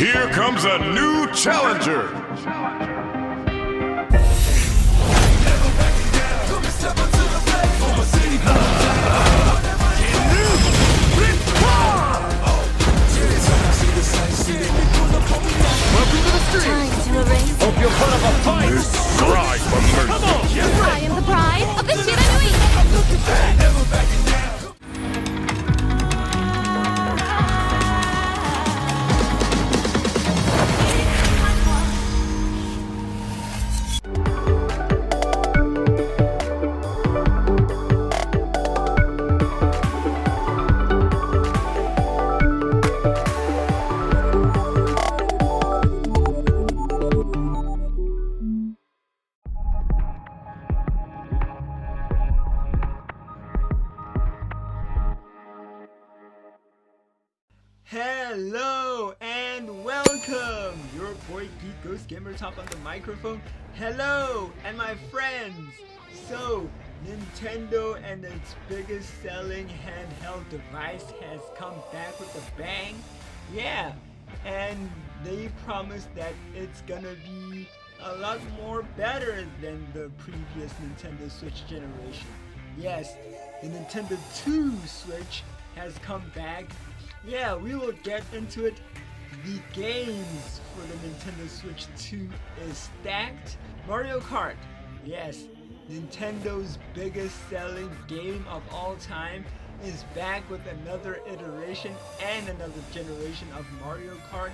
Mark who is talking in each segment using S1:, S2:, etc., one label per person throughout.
S1: Here comes a new challenger.
S2: Welcome to the street.
S3: Time to erase.
S2: Hope you'll put up a fight.
S1: Cry for mercy.
S2: Come on.
S3: I am the pride of the Shiranui.
S4: Hello and welcome! Your boy Geek Ghost Gamer Top on the microphone. Hello and my friends! So, Nintendo and its biggest selling handheld device has come back with a bang. Yeah, and they promised that it's gonna be a lot more better than the previous Nintendo Switch generation. Yes, the Nintendo 2 Switch has come back. Yeah, we will get into it. The games for the Nintendo Switch 2 is stacked. Mario Kart, yes, Nintendo's biggest selling game of all time, is back with another iteration and another generation of Mario Kart.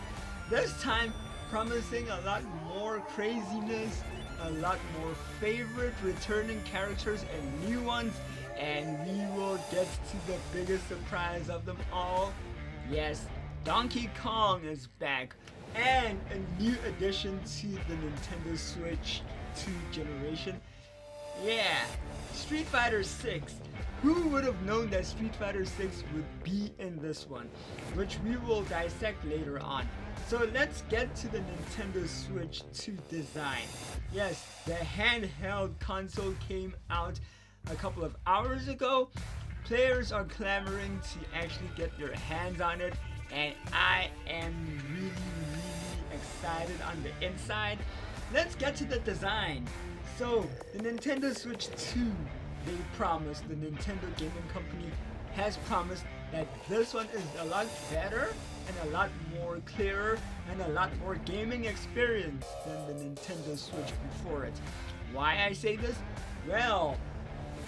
S4: This time promising a lot more craziness, a lot more favorite returning characters and new ones, and we will get to the biggest surprise of them all. Yes, Donkey Kong is back, and a new addition to the Nintendo Switch 2 generation. Yeah, Street Fighter 6. Who would have known that Street Fighter 6 would be in this one, which we will dissect later on. So let's get to the Nintendo Switch 2 design. Yes, the handheld console came out a couple of hours ago. Players are clamoring to actually get their hands on it, and I am really excited on the inside. Let's get to the design. So, the Nintendo Switch 2, they promised, the Nintendo Gaming Company has promised that this one is a lot better and a lot more clearer and a lot more gaming experience than the Nintendo Switch before it. Why I say this? Well,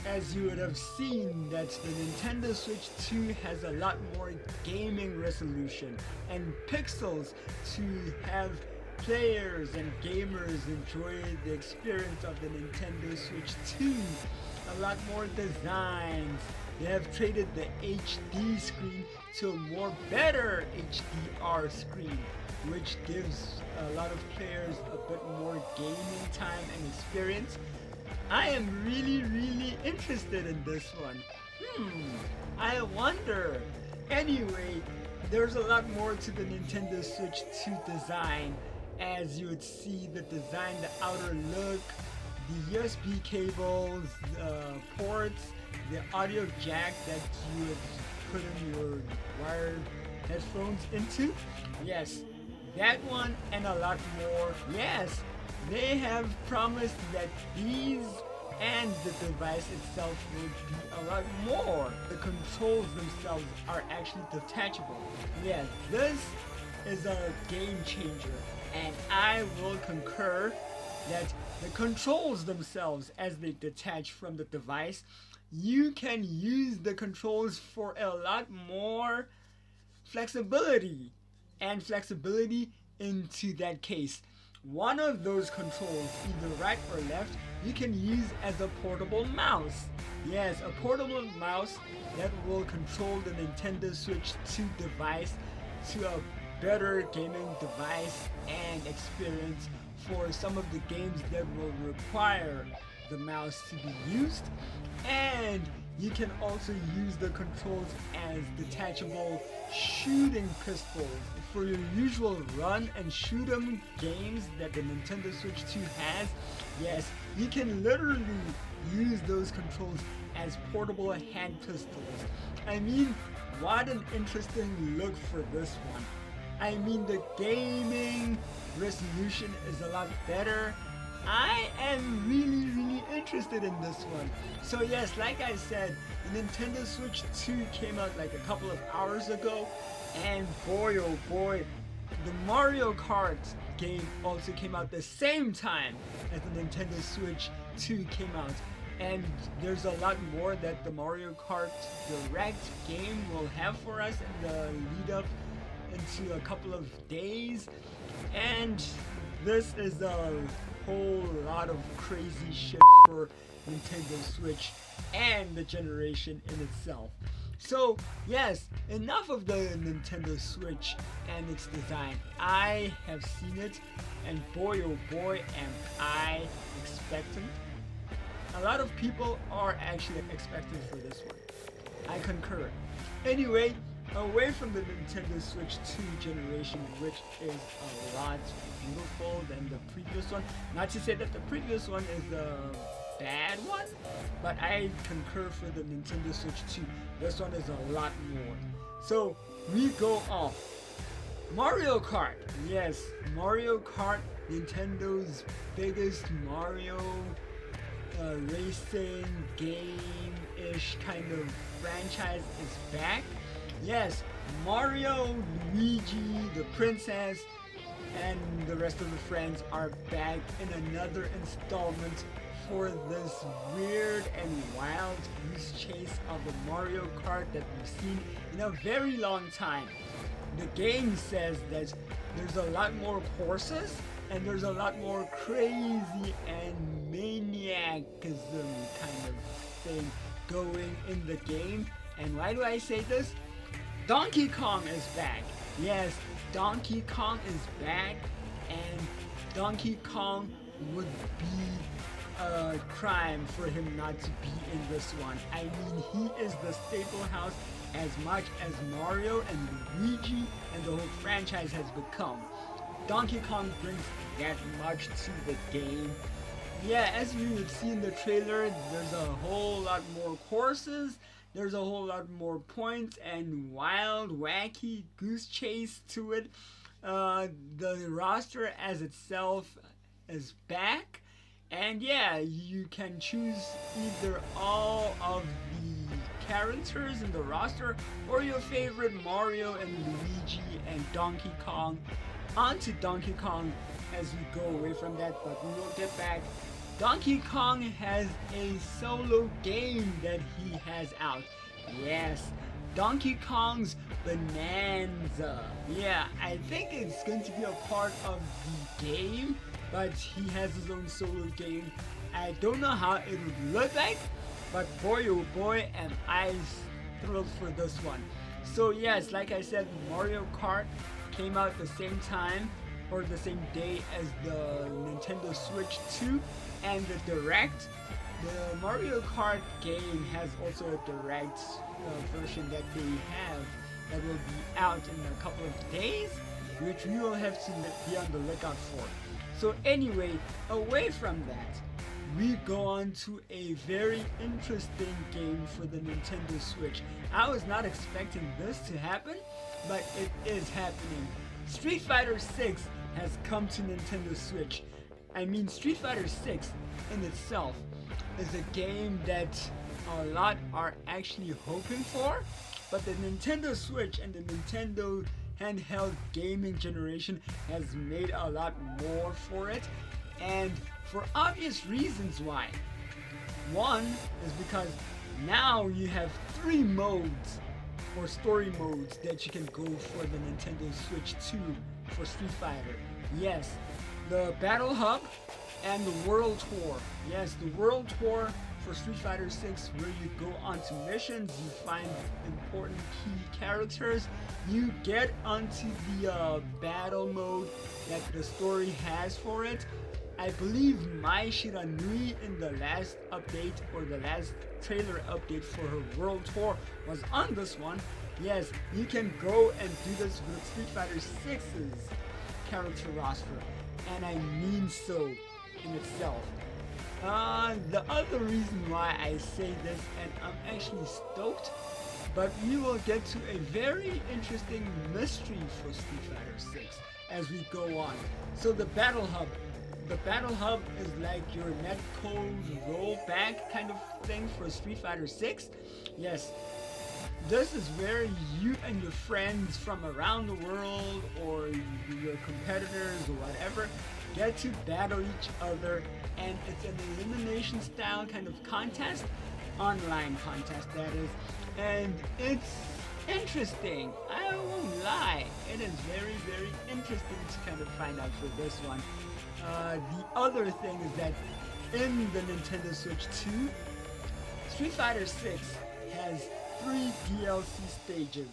S4: as you would have seen, that the Nintendo Switch 2 has a lot more gaming resolution and pixels to have players and gamers enjoy the experience of the Nintendo Switch 2. A lot more designs. They have traded the HD screen to a more better HDR screen, which gives a lot of players a bit more gaming time and experience. I am really interested in this one. I wonder. Anyway, there's a lot more to the Nintendo Switch 2 design. As you would see, the design, the outer look, the USB cables, the ports, the audio jack that you would put in your wired headphones into. Yes, that one and a lot more. Yes, they have promised that these and the device itself will be a lot more. The controls themselves are actually detachable. Yes, this is a game changer, and I will concur that the controls themselves, as they detach from the device, you can use the controls for a lot more flexibility into that case. one of those controls, either right or left, you can use as a portable mouse. Yes, a portable mouse that will control the Nintendo Switch 2 device to a better gaming device and experience for some of the games that will require the mouse to be used. And you can also use the controls as detachable shooting pistols for your usual run and shoot 'em games that the Nintendo Switch 2 has. Yes, you can literally use those controls as portable hand pistols. I mean, what an interesting look for this one. I mean, the gaming resolution is a lot better. I am really interested in this one. So yes, like I said, the Nintendo Switch 2 came out like a couple of hours ago, and boy oh boy, the Mario Kart game also came out the same time as the Nintendo Switch 2 came out. And there's a lot more that the Mario Kart Direct game will have for us in the lead up into a couple of days. And this is a whole lot of crazy shit for Nintendo Switch and the generation in itself. So yes, enough of the Nintendo Switch and its design. I have seen it, and boy oh boy am I expectant. A lot of people are actually expecting for this one. I concur. Anyway, away from the Nintendo Switch 2 generation, which is a lot beautiful than the previous one. Not to say that the previous one is the bad one, but I concur for the Nintendo Switch 2. This one is a lot more. So we go off. Mario Kart. Yes, Mario Kart, Nintendo's biggest Mario racing game-ish kind of franchise is back. Yes, Mario, Luigi, the princess, and the rest of the friends are back in another installment for this weird and wild goose chase of the Mario Kart that we've seen in a very long time. The game says that there's a lot more courses and there's a lot more crazy and maniacism kind of thing going in the game. And why do I say this? Donkey Kong is back. Yes, Donkey Kong is back, and Donkey Kong would be a crime for him not to be in this one. I mean, he is the staple house as much as Mario and Luigi and the whole franchise has become. Donkey Kong brings that much to the game. Yeah, as you would see in the trailer, there's a whole lot more courses, there's a whole lot more points and wild, wacky goose chase to it. The roster as itself is back, and yeah, you can choose either all of the characters in the roster or your favorite Mario and Luigi and Donkey Kong. On to Donkey Kong as we go away from that, but we will get back. Donkey Kong has a solo game that he has out. Yes, Donkey Kong's Bananza. Yeah, I think it's going to be a part of the game, but he has his own solo game. I don't know how it would look like, but boy oh boy am I thrilled for this one. So yes, like I said, Mario Kart came out the same time or the same day as the Nintendo Switch 2 and the Direct. The Mario Kart game has also a Direct version that they have that will be out in a couple of days, which we will have to be on the lookout for. So anyway, away from that, we go on to a very interesting game for the Nintendo Switch. I was not expecting this to happen, but it is happening. Street Fighter 6 has come to Nintendo Switch. I mean, Street Fighter 6 in itself is a game that a lot are actually hoping for, but the Nintendo Switch and the Nintendo handheld gaming generation has made a lot more for it, and for obvious reasons why. One is because now you have 3 modes or story modes that you can go for the Nintendo Switch 2 for Street Fighter. Yes, the Battle Hub, and the World Tour. Yes, the World Tour for Street Fighter 6, where you go onto missions, you find important key characters, you get onto the battle mode that the story has for it. I believe Mai Shiranui in the last update or the last trailer update for her World Tour was on this one. Yes, you can go and do this with Street Fighter 6's character roster, and I mean so in itself. The other reason why I say this, and I'm actually stoked, but we will get to a very interesting mystery for Street Fighter 6 as we go on. So the Battle Hub. The Battle Hub is like your netcode rollback kind of thing for Street Fighter 6. Yes, this is where you and your friends from around the world or your competitors or whatever get to battle each other, and it's an elimination style kind of contest, online contest that is, and it's interesting. I won't lie, it is very, very interesting to kind of find out for this one. The other thing is that in the Nintendo Switch 2, Street Fighter 6 has 3 DLC stages.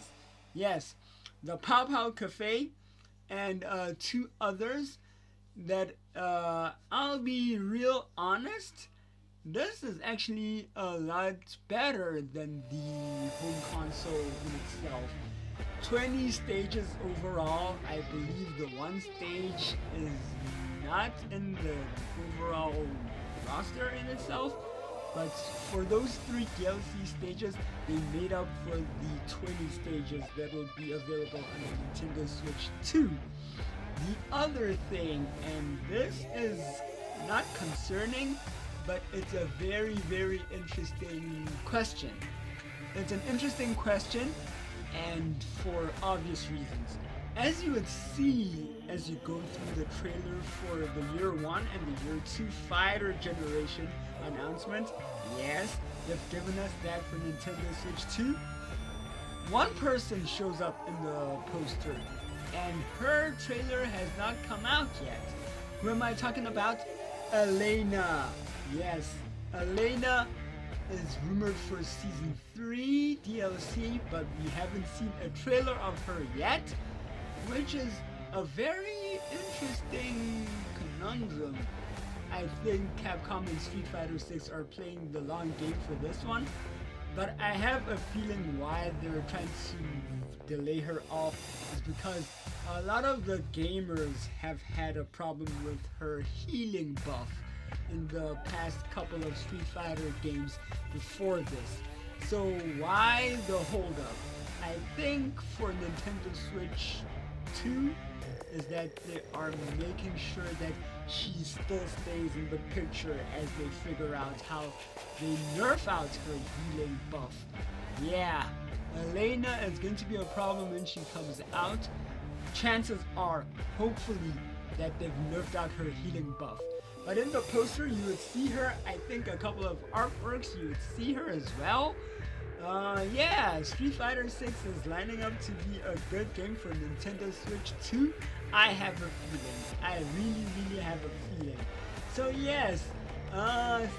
S4: Yes, the Pow Pow Cafe and 2 others that I'll be real honest, this is actually a lot better than the home console in itself. 20 stages overall. I believe the one stage is not in the overall roster in itself, but for those 3 DLC stages, they made up for the 20 stages that will be available on the Nintendo Switch 2. The other thing, and this is not concerning, but it's a very, very interesting question. It's an interesting question, and for obvious reasons. As you would see as you go through the trailer for the Year 1 and the Year 2 Fighter Generation announcement, yes, they've given us that for Nintendo Switch 2. One person shows up in the poster, and her trailer has not come out yet. Who am I talking about? Elena. Yes, Elena is rumored for Season 3 DLC, but we haven't seen a trailer of her yet, which is a very interesting conundrum. I think Capcom and Street Fighter 6 are playing the long game for this one, but I have a feeling why they're trying to delay her off is because a lot of the gamers have had a problem with her healing buff in the past couple of Street Fighter games before this. So why the holdup? I think for Nintendo Switch 2 is that they are making sure that she still stays in the picture as they figure out how they nerf out her healing buff. Yeah, Elena is going to be a problem when she comes out. Chances are, hopefully, that they've nerfed out her healing buff. But in the poster you would see her, I think a couple of artworks you would see her as well. Yeah, Street Fighter 6 is lining up to be a good game for Nintendo Switch 2. I have a feeling. I really have a feeling. So yes,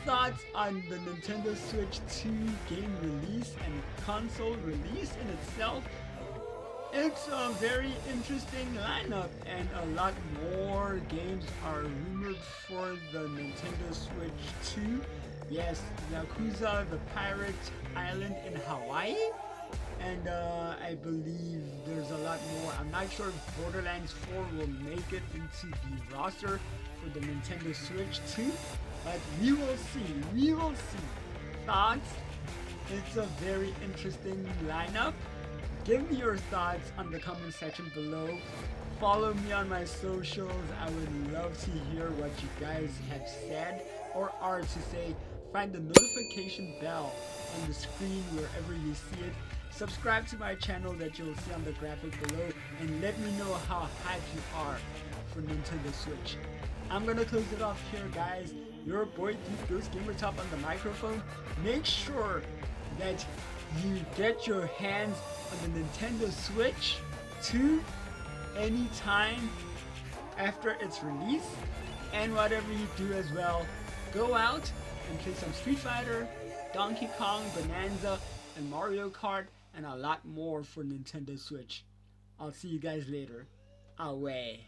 S4: thoughts on the Nintendo Switch 2 game release and console release in itself. It's a very interesting lineup, and a lot more games are rumored for the Nintendo Switch 2. Yes, Yakuza, the Pirate Island in Hawaii, and I believe there's a lot more. I'm not sure if Borderlands 4 will make it into the roster for the Nintendo Switch 2, but we will see. Thoughts? It's a very interesting lineup. Give me your thoughts on the comment section below. Follow me on my socials. I would love to hear what you guys have said or are to say. Find the notification bell on the screen wherever you see it. Subscribe to my channel that you'll see on the graphic below, and let me know how hyped you are for Nintendo Switch. I'm gonna close it off here, guys. Your boy Deep Ghost Gamer Top on the microphone. Make sure that you get your hands on the Nintendo Switch 2 anytime after its release. And whatever you do as well, go out and play some Street Fighter, Donkey Kong, Bananza, and Mario Kart, and a lot more for Nintendo Switch. I'll see you guys later. Away.